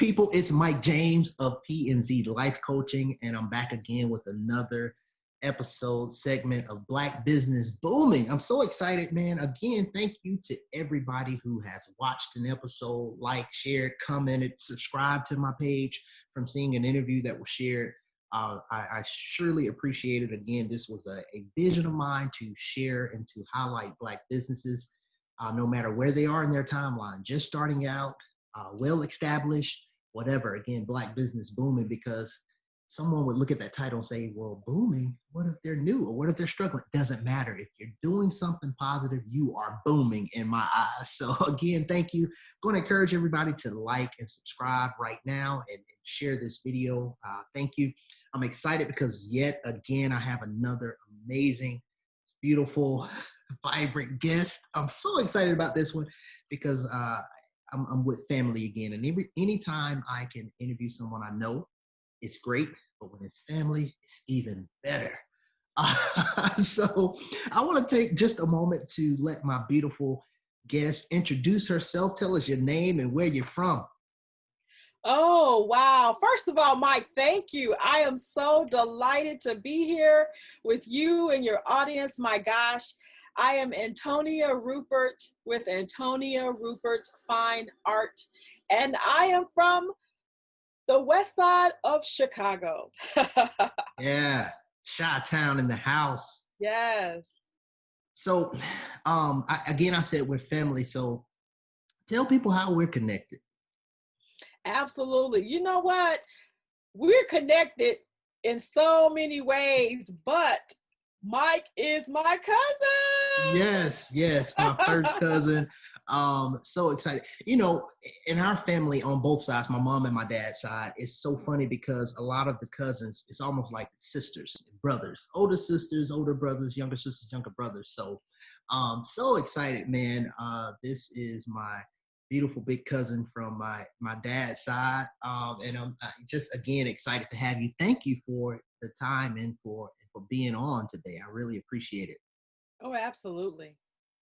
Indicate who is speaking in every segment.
Speaker 1: people? It's Mike James of P&Z Life Coaching, and I'm back again with another episode segment of Black Business Booming. I'm so excited, man. Again, thank you to everybody who has watched an episode, liked, shared, commented, subscribed to my page from seeing an interview that was shared. I surely appreciate it. Again, this was a vision of mine to share and to highlight Black businesses, no matter where they are in their timeline, just starting out, well-established, whatever. Again, Black business booming, because someone would look at that title and say, well, booming, what if they're new or what if they're struggling? Doesn't matter. If you're doing something positive, you are booming in my eyes. So again, thank you. I'm going to encourage everybody to like and subscribe right now and share this video. Thank you. I'm excited because yet again, I have another amazing, beautiful, vibrant guest. I'm so excited about this one because I'm with family again. And anytime I can interview someone I know, it's great. But when it's family, it's even better. So I want to take just a moment to let my beautiful guest introduce herself. Tell us your name and where you're from.
Speaker 2: Oh, wow. First of all, Mike, thank you. I am so delighted to be here with you and your audience. My gosh, I am Antonia Ruppert with Antonia Ruppert Fine Art, and I am from the west side of Chicago.
Speaker 1: Yeah, Chi-Town in the house.
Speaker 2: Yes.
Speaker 1: So, I said we're family. So tell people how we're connected.
Speaker 2: Absolutely. You know what? We're connected in so many ways, but Mike is my cousin.
Speaker 1: Yes, my first cousin. So excited. You know, in our family on both sides, my mom and my dad's side, it's so funny because a lot of the cousins, it's almost like sisters, brothers, older sisters, older brothers, younger sisters, younger brothers. So so excited, man. This is my beautiful big cousin from my dad's side. And I'm just again excited to have you. Thank you for the time and for being on today. I really appreciate it.
Speaker 2: Oh, absolutely.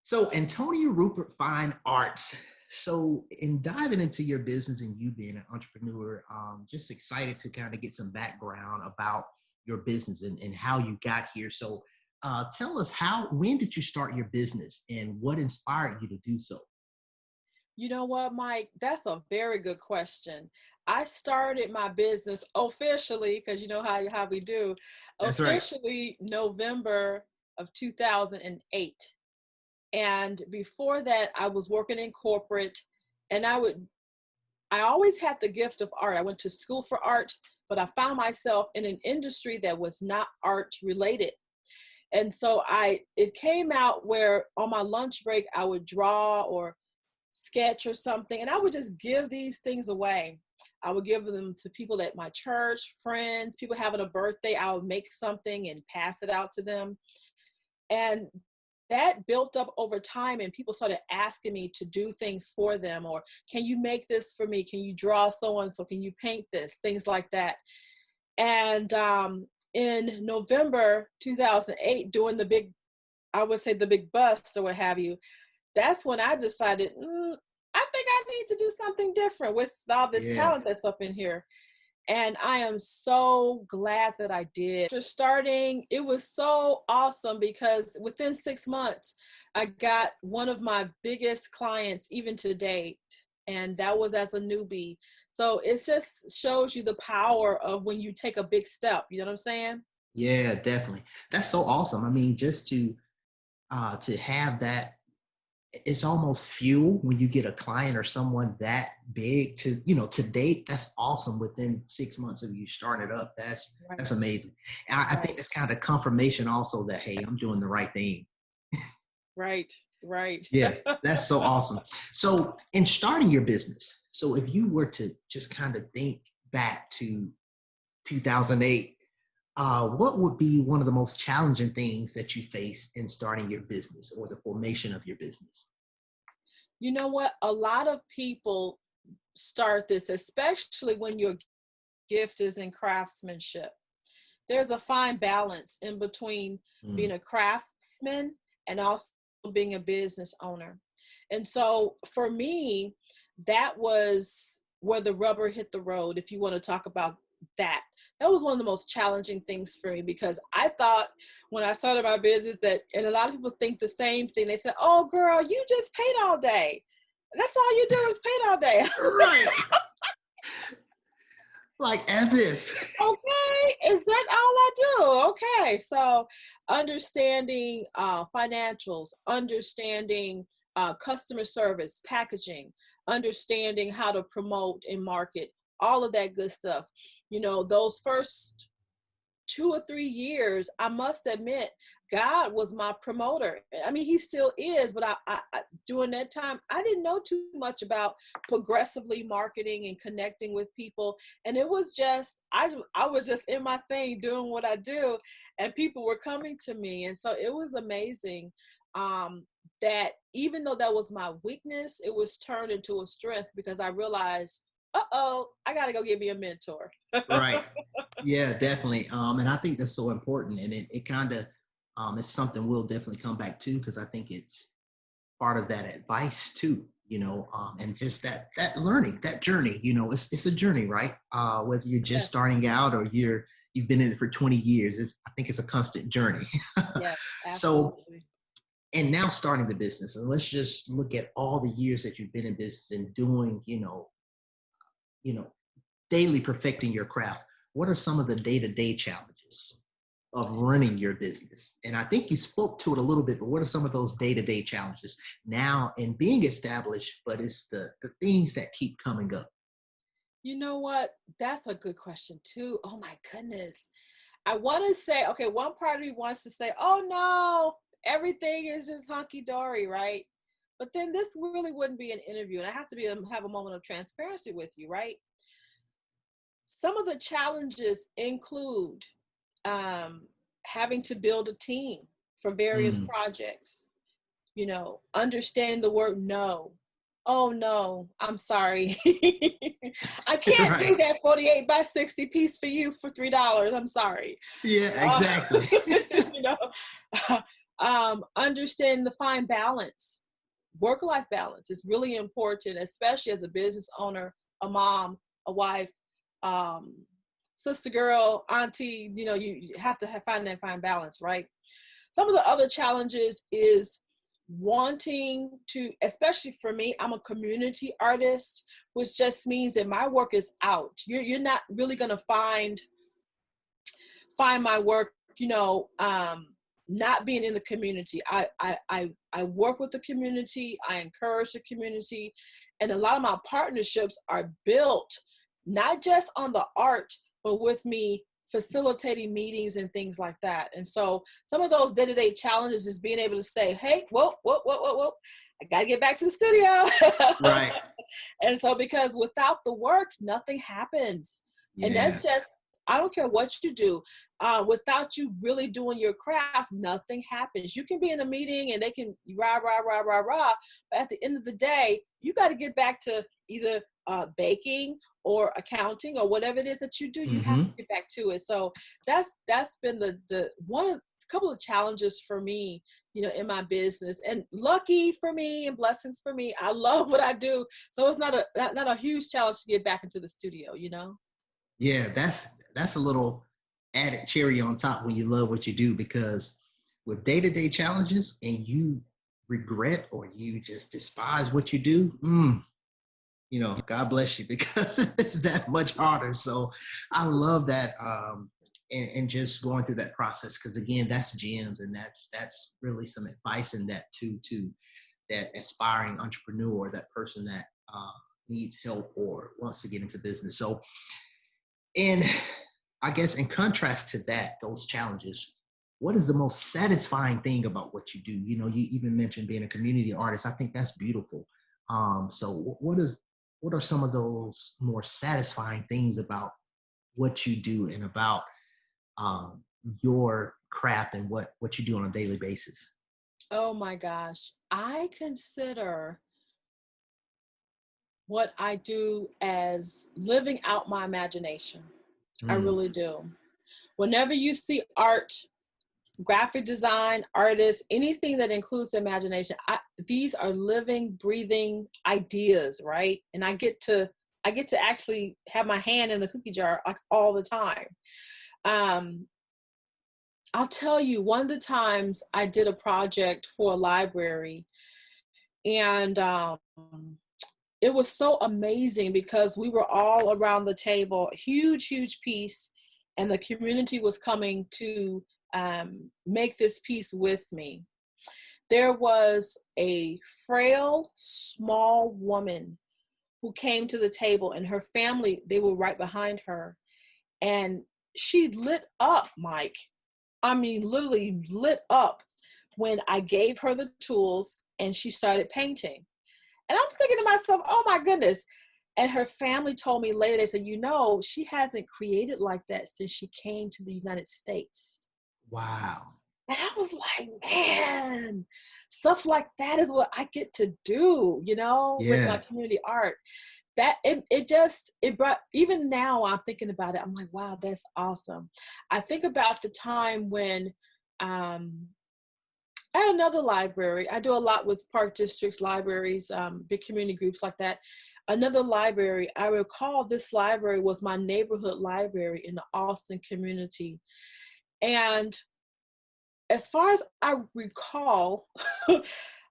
Speaker 1: So Antonia Ruppert Fine Arts. So in diving into your business and you being an entrepreneur, just excited to kind of get some background about your business and how you got here. So tell us when did you start your business and what inspired you to do so?
Speaker 2: You know what, Mike? That's a very good question. I started my business officially, because you know how we do,
Speaker 1: That's right.
Speaker 2: officially November of 2008. And before that, I was working in corporate, and I always had the gift of art. I went to school for art, but I found myself in an industry that was not art related. And so it came out where on my lunch break, I would draw or sketch or something, and I would just give these things away. I would give them to people at my church, friends, people having a birthday. I would make something and pass it out to them. And that built up over time, and people started asking me to do things for them, or can you make this for me? Can you draw so-and-so? Can you paint this? Things like that. And in November 2008, during I would say the big bust or what have you, that's when I decided, I think I need to do something different with all this talent that's up in here. And I am so glad that I did. After starting, it was so awesome because within 6 months, I got one of my biggest clients even to date. And that was as a newbie. So it just shows you the power of when you take a big step. You know what I'm saying?
Speaker 1: Yeah, definitely. That's so awesome. I mean, just to have that, it's almost fuel when you get a client or someone that big to date. That's awesome. Within 6 months of you starting it up, that's amazing. And I think that's kind of confirmation also that, hey, I'm doing the right thing.
Speaker 2: Right.
Speaker 1: Yeah, that's so awesome. So in starting your business, so if you were to just kind of think back to 2008, what would be one of the most challenging things that you face in starting your business or the formation of your business?
Speaker 2: You know what? A lot of people start this, especially when your gift is in craftsmanship. There's a fine balance in between being a craftsman and also being a business owner. And so for me, that was where the rubber hit the road, if you want to talk about that. That was one of the most challenging things for me, because I thought when I started my business that, and a lot of people think the same thing. They said, "Oh, girl, you just paint all day. That's all you do is paint all day."
Speaker 1: Right. Like as if.
Speaker 2: Okay, is that all I do? Okay, so understanding financials, understanding customer service, packaging, understanding how to promote and market, all of that good stuff. You know, those first 2 or 3 years, I must admit, God was my promoter. I mean, he still is, but I during that time, I didn't know too much about progressively marketing and connecting with people. And it was just, I was just in my thing doing what I do, and people were coming to me. And so it was amazing that even though that was my weakness, it was turned into a strength, because I realized, I got to go get me a mentor.
Speaker 1: Right. Yeah, definitely. And I think that's so important. And it kind of it's something we'll definitely come back to, because I think it's part of that advice too, and just that learning, that journey, it's a journey, right? Whether you're just
Speaker 2: Yes,
Speaker 1: starting out or you've been in it for 20 years, I think it's a constant journey.
Speaker 2: yes,
Speaker 1: So,
Speaker 2: absolutely.
Speaker 1: and now starting the business, and let's just look at all the years that you've been in business and doing, you know, daily perfecting your craft. What are some of the day-to-day challenges of running your business? And I think you spoke to it a little bit, but what are some of those day-to-day challenges now in being established, but it's the things that keep coming up?
Speaker 2: You know what? That's a good question too. Oh my goodness. I want to say, okay, one part of me wants to say, oh no, everything is just hunky dory, right? But then this really wouldn't be an interview, and I have to have a moment of transparency with you, right? Some of the challenges include um, having to build a team for various
Speaker 1: Mm.
Speaker 2: projects, understanding the word no. Oh no, I'm sorry. I can't do
Speaker 1: Right.
Speaker 2: that 48 by 60 piece for you for $3. I'm sorry.
Speaker 1: Yeah,
Speaker 2: Uh,
Speaker 1: exactly.
Speaker 2: you know, understanding the fine balance. Work-life balance is really important, especially as a business owner, a mom, a wife, um, sister girl, auntie. You have to find that fine balance, right? Some of the other challenges is wanting to, especially for me, I'm a community artist, which just means that my work is out. You're not really going to find my work, not being in the community. I work with the community. I encourage the community, and a lot of my partnerships are built not just on the art, but with me facilitating meetings and things like that. And so some of those day-to-day challenges is being able to say, hey, whoa, I gotta get back to the studio.
Speaker 1: Right.
Speaker 2: And so, because without the work, nothing happens. And
Speaker 1: Yeah.
Speaker 2: that's just, I don't care what you do. Without you really doing your craft, nothing happens. You can be in a meeting and they can rah, rah, rah, rah, rah. But at the end of the day, you got to get back to either baking or accounting or whatever it is that you do. You have to
Speaker 1: Mm-hmm.
Speaker 2: get back to it. So that's been the one couple of challenges for me, in my business. And lucky for me and blessings for me, I love what I do. So it's not a huge challenge to get back into the studio.
Speaker 1: Yeah, that's a little added cherry on top when you love what you do, because with day-to-day challenges and you regret or you just despise what you do, God bless you, because it's that much harder. So I love that, and just going through that process, because again, that's gems, and that's really some advice in that too, to that aspiring entrepreneur, that person that needs help or wants to get into business. So, and I guess in contrast to that, those challenges, what is the most satisfying thing about what you do? You even mentioned being a community artist. I think that's beautiful. So what are some of those more satisfying things about what you do and about um, your craft and what you do on a daily basis?
Speaker 2: Oh my gosh. I consider what I do as living out my imagination. I
Speaker 1: Mm,
Speaker 2: really do. Whenever you see art, graphic design, artists, anything that includes imagination, these are living, breathing ideas, right? And I get to I get to actually have my hand in the cookie jar like all the time. I'll tell you, one of the times I did a project for a library, and it was so amazing because we were all around the table, huge piece, and the community was coming to make this piece with me. There was a frail, small woman who came to the table, and her family, they were right behind her. And she lit up, Mike. I mean, literally lit up when I gave her the tools and she started painting. And I'm thinking to myself, oh my goodness. And her family told me later, they said, you know, she hasn't created like that since she came to the United States.
Speaker 1: Wow.
Speaker 2: And I was like, man, stuff like that is what I get to do, you know, with my
Speaker 1: Yeah.
Speaker 2: community art. That it brought, even now I'm thinking about it, I'm like, wow, that's awesome. I think about the time when at another library, I do a lot with park districts, libraries, big community groups like that. Another library, I recall this library was my neighborhood library in the Austin community. And as far as I recall,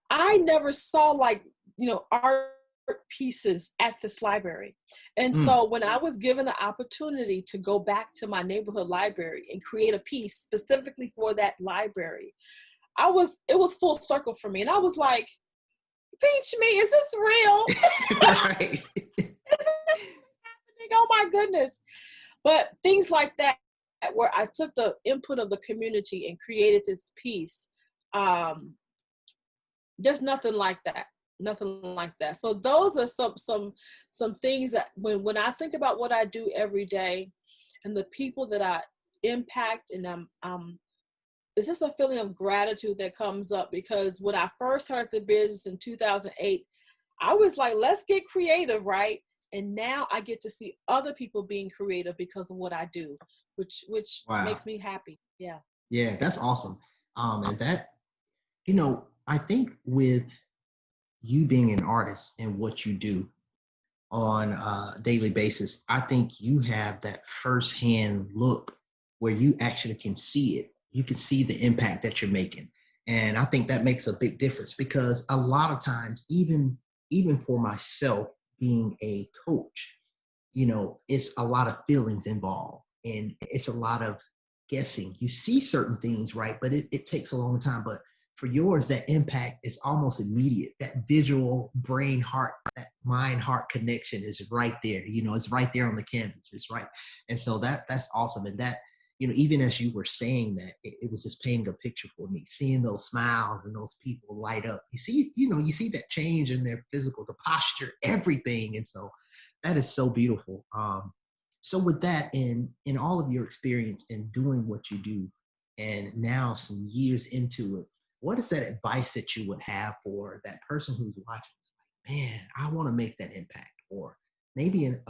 Speaker 2: I never saw like, you know, art pieces at this library. And
Speaker 1: Mm.
Speaker 2: so when I was given the opportunity to go back to my neighborhood library and create a piece specifically for that library, it was full circle for me. And I was like, Peach me, is this real?
Speaker 1: Right.
Speaker 2: Oh my goodness. But things like that, where I took the input of the community and created this piece, there's nothing like that. Nothing like that. So those are some things that when I think about what I do every day and the people that I impact, and it's just a feeling of gratitude that comes up, because when I first heard the business in 2008, I was like, let's get creative, right? And now I get to see other people being creative because of what I do, which
Speaker 1: Wow.
Speaker 2: makes me happy. Yeah.
Speaker 1: Yeah, that's awesome. And that, I think with you being an artist and what you do on a daily basis, I think you have that firsthand look where you actually can see it. You can see the impact that you're making. And I think that makes a big difference, because a lot of times, even for myself being a coach, it's a lot of feelings involved, and it's a lot of guessing. You see certain things, right? But it takes a long time. But for yours, that impact is almost immediate. That visual brain heart, that mind heart connection is right there. It's right there on the canvas. It's right. And so that's awesome. And that, even as you were saying that, it was just painting a picture for me, seeing those smiles and those people light up. You see that change in their physical, the posture, everything. And so that is so beautiful. So with that, in all of your experience in doing what you do, and now some years into it, what is that advice that you would have for that person who's watching? Man, I want to make that impact, or maybe an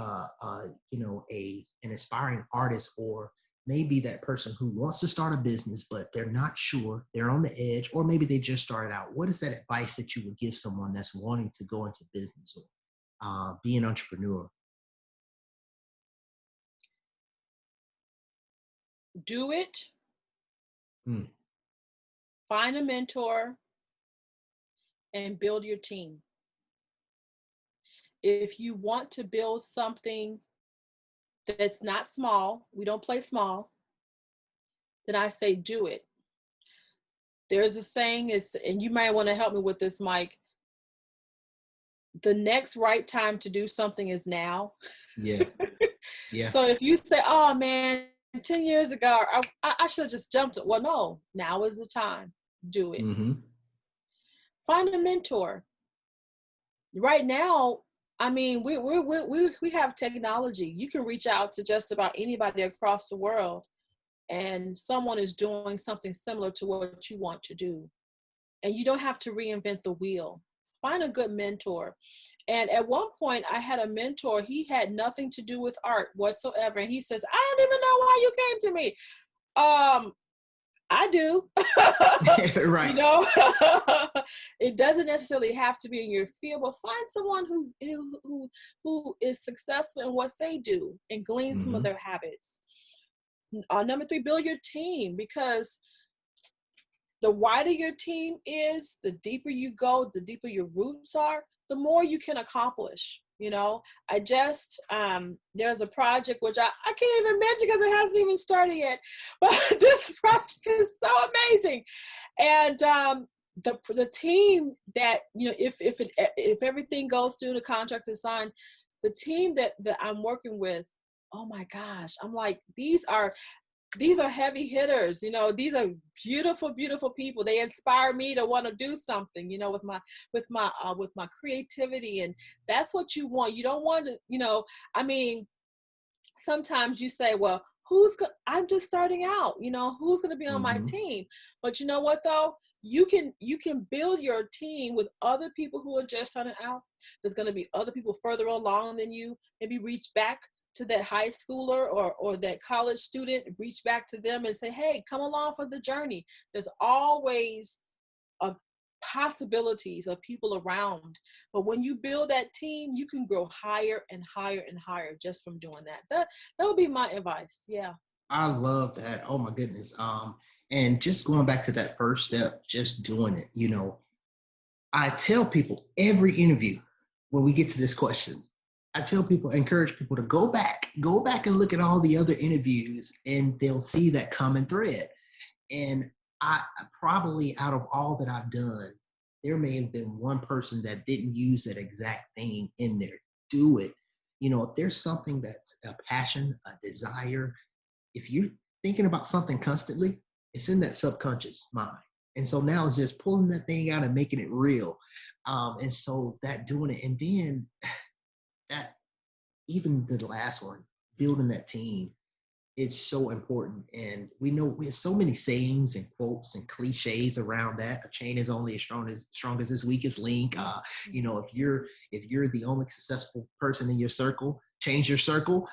Speaker 1: aspiring artist, or maybe that person who wants to start a business but they're not sure, they're on the edge, or maybe they just started out. What is that advice that you would give someone that's wanting to go into business, or be an entrepreneur?
Speaker 2: Do it,
Speaker 1: Mm.
Speaker 2: find a mentor, and build your team. If you want to build something that's not small, we don't play small, then I say do it. There's a saying is, and you might want to help me with this, Mike, the next right time to do something is now.
Speaker 1: Yeah, yeah.
Speaker 2: So if you say, oh man, 10 years ago, I should have just jumped it. Well, no, now is the time. Do it.
Speaker 1: Mm-hmm.
Speaker 2: Find a mentor. Right now, I mean, we have technology. You can reach out to just about anybody across the world, and someone is doing something similar to what you want to do. And you don't have to reinvent the wheel. Find a good mentor. And at one point, I had a mentor. He had nothing to do with art whatsoever. And he says, I don't even know why you came to me. I do. You
Speaker 1: Right.
Speaker 2: know, it doesn't necessarily have to be in your field, but find someone who is successful in what they do and glean some of
Speaker 1: Hmm.
Speaker 2: their habits. Number three, build your team, because the wider your team is, the deeper you go, the deeper your roots are, the more you can accomplish. You know, I just there's a project which I can't even mention because it hasn't even started yet, but this project is so amazing. And the team that, you know, if everything goes through, the contract is signed, the team that I'm working with, oh my gosh, I'm like, these are heavy hitters. You know, these are beautiful, beautiful people. They inspire me to want to do something, you know, with my creativity. And that's what you want. You don't want to, you know, I mean, sometimes you say, well, I'm just starting out, you know, who's going to be on my
Speaker 1: Hmm.
Speaker 2: team? But you know what though? You can build your team with other people who are just starting out. There's going to be other people further along than you. Maybe reach back to that high schooler or that college student, reach back to them and say, hey, come along for the journey. There's always a possibilities of people around. But when you build that team, you can grow higher and higher and higher just from doing that. That would be my advice. Yeah.
Speaker 1: I love that. Oh my goodness. And just going back to that first step, just doing it, you know, I tell people every interview when we get to this question, I tell people, encourage people to go back and look at all the other interviews and they'll see that common thread. And I probably out of all that I've done, there may have been one person that didn't use that exact thing in there. Do it. You know, if there's something that's a passion, a desire, if you're thinking about something constantly, it's in that subconscious mind. And so now it's just pulling that thing out and making it real. And so that doing it, and then that even the last one, building that team, it's so important. And we know we have so many sayings and quotes and cliches around that. A chain is only as strong as its weakest link. You know, if you're the only successful person in your circle, change your circle.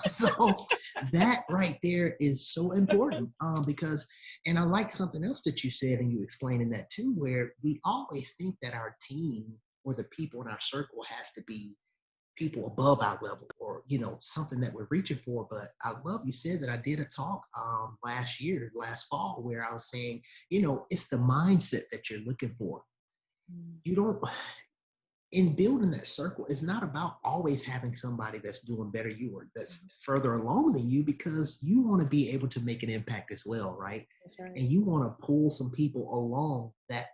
Speaker 1: So that right there is so important, because, and I like something else that you said and you explained in that too, where we always think that our team or the people in our circle has to be people above our level or, you know, something that we're reaching for. But I love you said that. I did a talk last fall, where I was saying, you know, it's the mindset that you're looking for. You don't, in building that circle, it's not about always having somebody that's doing better you or that's further along than you, because you want to be able to make an impact as well, right?
Speaker 2: That's right.
Speaker 1: And you want to pull some people along that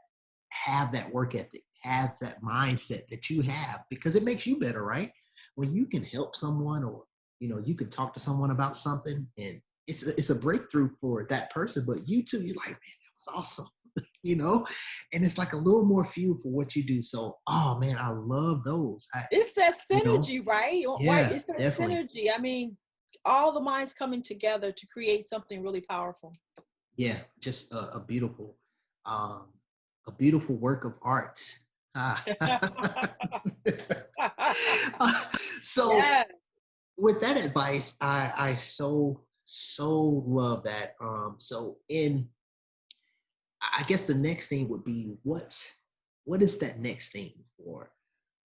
Speaker 1: have that work ethic, have that mindset that you have, because it makes you better, right? When you can help someone, or, you know, you can talk to someone about something and it's a breakthrough for that person, but you too, you're like, man, that was awesome. You know, and it's like a little more fuel for what you do. So, oh man, I love those.
Speaker 2: It's that
Speaker 1: You know,
Speaker 2: synergy, right? Right.
Speaker 1: yeah,
Speaker 2: It's that
Speaker 1: definitely.
Speaker 2: synergy. I mean, all the minds coming together to create something really powerful.
Speaker 1: Yeah, just um, a beautiful work of art. Ah. So
Speaker 2: Yeah.
Speaker 1: with that advice, I so love that. So in I guess the next thing would be what is that next thing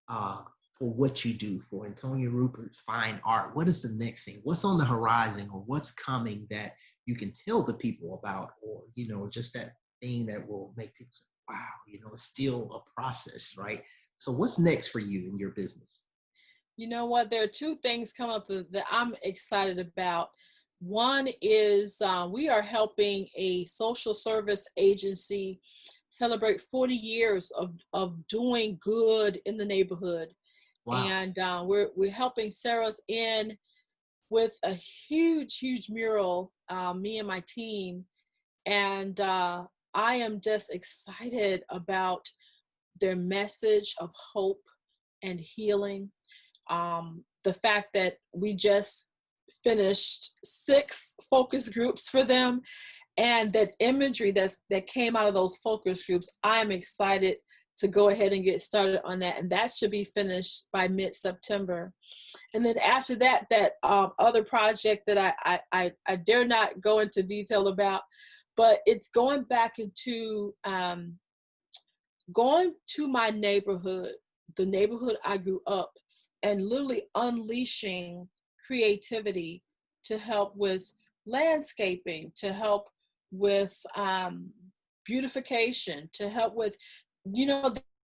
Speaker 1: uh for what you do for Antonia Ruppert's fine art? What is the next thing? What's on the horizon, or what's coming that you can tell the people about, or, you know, just that thing that will make people say, wow, you know, it's still a process, right? So what's next for you in your business?
Speaker 2: You know what? There are two things come up that I'm excited about. One is we are helping a social service agency celebrate 40 years of doing good in the neighborhood.
Speaker 1: Wow.
Speaker 2: And we're helping Sarah's in with a huge, huge mural, me and my team. And I am just excited about their message of hope and healing. The fact that we just finished 6 focus groups for them, and that imagery that came out of those focus groups, I'm excited to go ahead and get started on that, and that should be finished by mid-September. And then after that, that other project that I dare not go into detail about, but it's going back into going to my neighborhood, the neighborhood I grew up, and literally unleashing creativity to help with landscaping, to help with beautification, to help with, you know,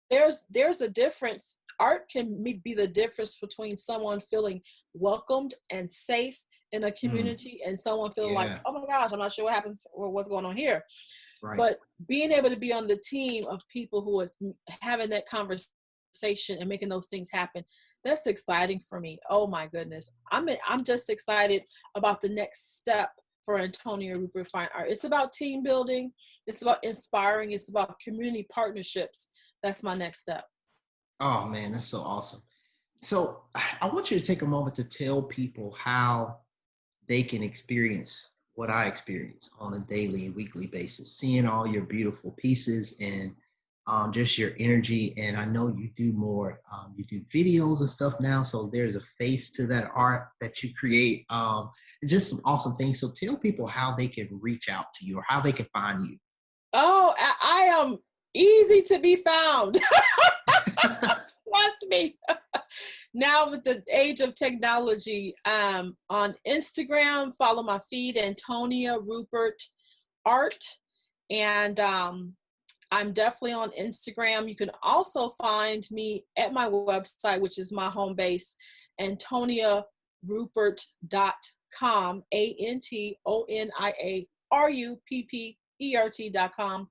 Speaker 2: there's a difference. Art can be the difference between someone feeling welcomed and safe in a community and someone feeling like,
Speaker 1: Yeah.
Speaker 2: oh my gosh, I'm not sure what happens or what's going on here.
Speaker 1: Right.
Speaker 2: But being able to be on the team of people who are having that conversation and making those things happen, that's exciting for me. Oh my goodness. I'm just excited about the next step for Antonia Ruppert Fine Art. It's about team building. It's about inspiring. It's about community partnerships. That's my next step.
Speaker 1: Oh man, that's so awesome. So I want you to take a moment to tell people how they can experience what I experience on a daily and weekly basis, seeing all your beautiful pieces and just your energy. And I know you do more, you do videos and stuff now. So there's a face to that art that you create. Just some awesome things. So tell people how they can reach out to you or how they can find you.
Speaker 2: Oh, I am easy to be found. Trust me. Now with the age of technology, on Instagram, follow my feed, Antonia Ruppert Art. And I'm definitely on Instagram. You can also find me at my website, which is my home base, AntoniaRuppert.com, AntoniaRuppert.com.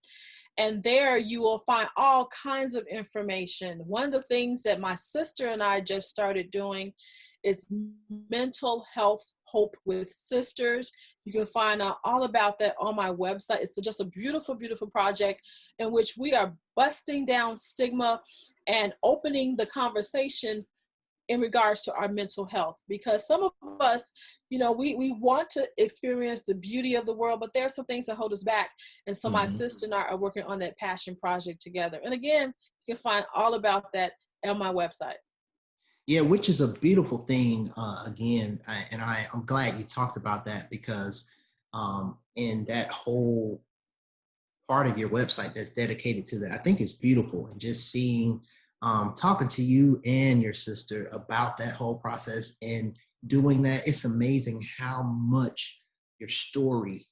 Speaker 2: And there you will find all kinds of information. One of the things that my sister and I just started doing is mental health hope with sisters. You can find out all about that on my website. It's just a beautiful, beautiful project in which we are busting down stigma and opening the conversation in regards to our mental health, because some of us, you know, we want to experience the beauty of the world, but there are some things that hold us back. And so my sister and I are working on that passion project together. And again, you can find all about that on my website.
Speaker 1: Yeah, which is a beautiful thing. I'm glad you talked about that because in that whole part of your website that's dedicated to that. I think it's beautiful. And just seeing, talking to you and your sister about that whole process and doing that, it's amazing how much your story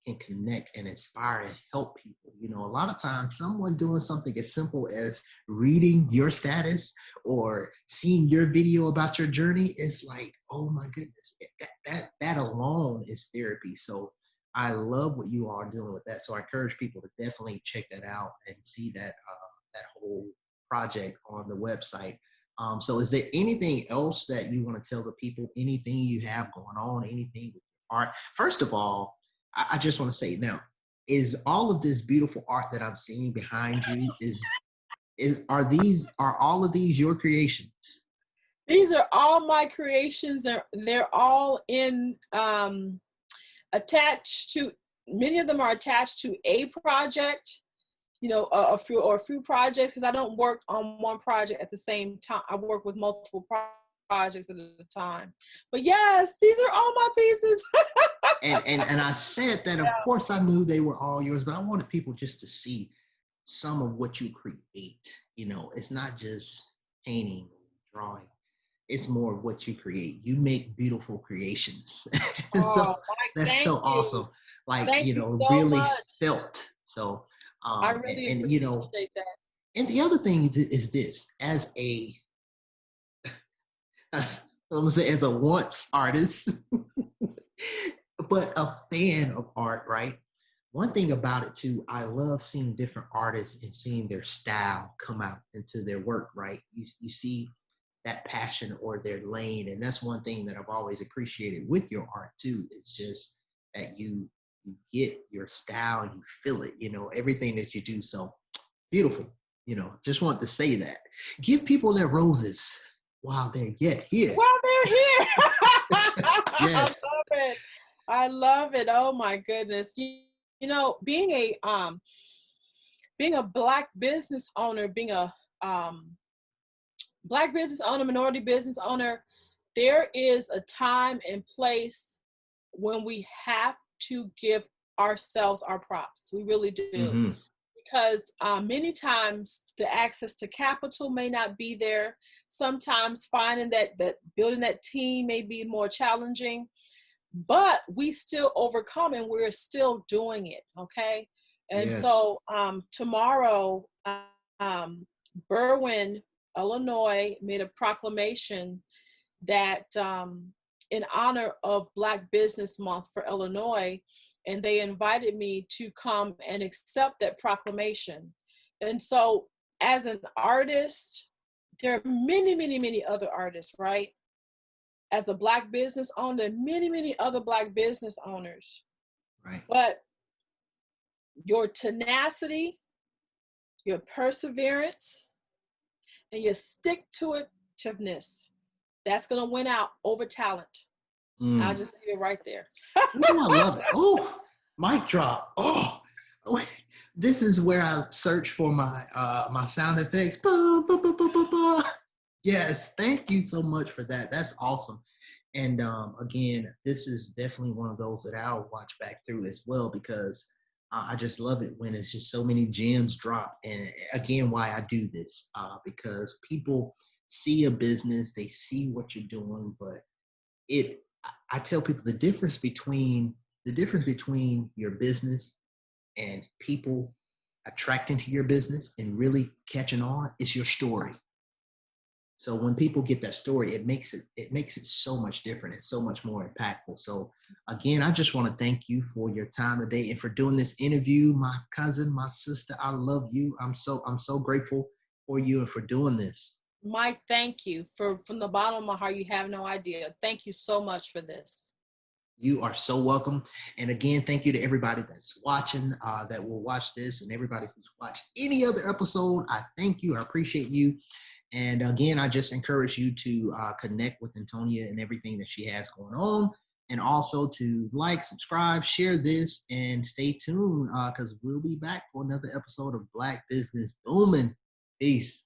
Speaker 1: can connect and inspire and help people. You know, a lot of times someone doing something as simple as reading your status or seeing your video about your journey is like, oh my goodness, that alone is therapy. So I love what you all are doing with that. So I encourage people to definitely check that out and see that that whole project on the website. So is there anything else that you want to tell the people? Anything you have going on? Anything with art? First of all, I just want to say now, is all of this beautiful art that I'm seeing behind you are all of these your creations?
Speaker 2: These are all my creations. They're all in attached to, many of them are attached to a project, you know, a few projects, because I don't work on one project at the same time. I work with multiple projects at a time. But yes, these are all my pieces.
Speaker 1: and I said that, of course, I knew they were all yours, but I wanted people just to see some of what you create. You know, it's not just painting, drawing. It's more of what you create. You make beautiful creations.
Speaker 2: Oh,
Speaker 1: So
Speaker 2: Mike,
Speaker 1: that's
Speaker 2: thank
Speaker 1: so
Speaker 2: you.
Speaker 1: awesome. Like,
Speaker 2: Thank
Speaker 1: you
Speaker 2: you
Speaker 1: know,
Speaker 2: so
Speaker 1: really
Speaker 2: much.
Speaker 1: felt. So,
Speaker 2: I really
Speaker 1: and you know,
Speaker 2: appreciate that.
Speaker 1: and the other thing is this: as I'm gonna say, as a once artist, but a fan of art, right? One thing about it too, I love seeing different artists and seeing their style come out into their work, right? You see that passion or their lane. And that's one thing that I've always appreciated with your art too. It's just that you get your style, you feel it, you know, everything that you do. So beautiful. You know, just want to say that. Give people their roses while they're yet here.
Speaker 2: Well, they're here. I
Speaker 1: Yes.
Speaker 2: love it. I love it. Oh my goodness. You know, being a Black business owner, being a Black business owner, minority business owner, there is a time and place when we have to give ourselves our props. We really do.
Speaker 1: Mm-hmm.
Speaker 2: Because many times the access to capital may not be there. Sometimes finding that building that team may be more challenging, but we still overcome and we're still doing it. Okay. And
Speaker 1: Yes.
Speaker 2: so tomorrow, Berwyn, Illinois made a proclamation that in honor of Black Business Month for Illinois, and they invited me to come and accept that proclamation. And so, as an artist, there are many, many, many other artists, right? As a Black business owner, there are many, many other Black business owners.
Speaker 1: Right.
Speaker 2: But your tenacity, your perseverance, and your stick-to-itiveness, that's going to win out over talent. I'll
Speaker 1: Mm.
Speaker 2: just leave it right there.
Speaker 1: Oh, I love it. Oh, mic drop. Oh, wait. This is where I search for my sound effects. Bah, bah, bah, bah, bah, bah. Yes, thank you so much for that. That's awesome. And again, this is definitely one of those that I'll watch back through as well because I just love it when it's just so many gems drop. And again, why I do this because people see a business, they see what you're doing, but it I tell people the difference between your business and people attracting to your business and really catching on is your story. So when people get that story, it makes it so much different and so much more impactful. So again, I just want to thank you for your time today and for doing this interview. My cousin, my sister, I love you. I'm so grateful for you and for doing this.
Speaker 2: Mike, thank you from the bottom of my heart. You have no idea. Thank you so much for this.
Speaker 1: You are so welcome. And again, thank you to everybody that's watching, that will watch this, and everybody who's watched any other episode. I thank you. I appreciate you. And again, I just encourage you to connect with Antonia and everything that she has going on. And also to like, subscribe, share this, and stay tuned because we'll be back for another episode of Black Business Booming. Peace.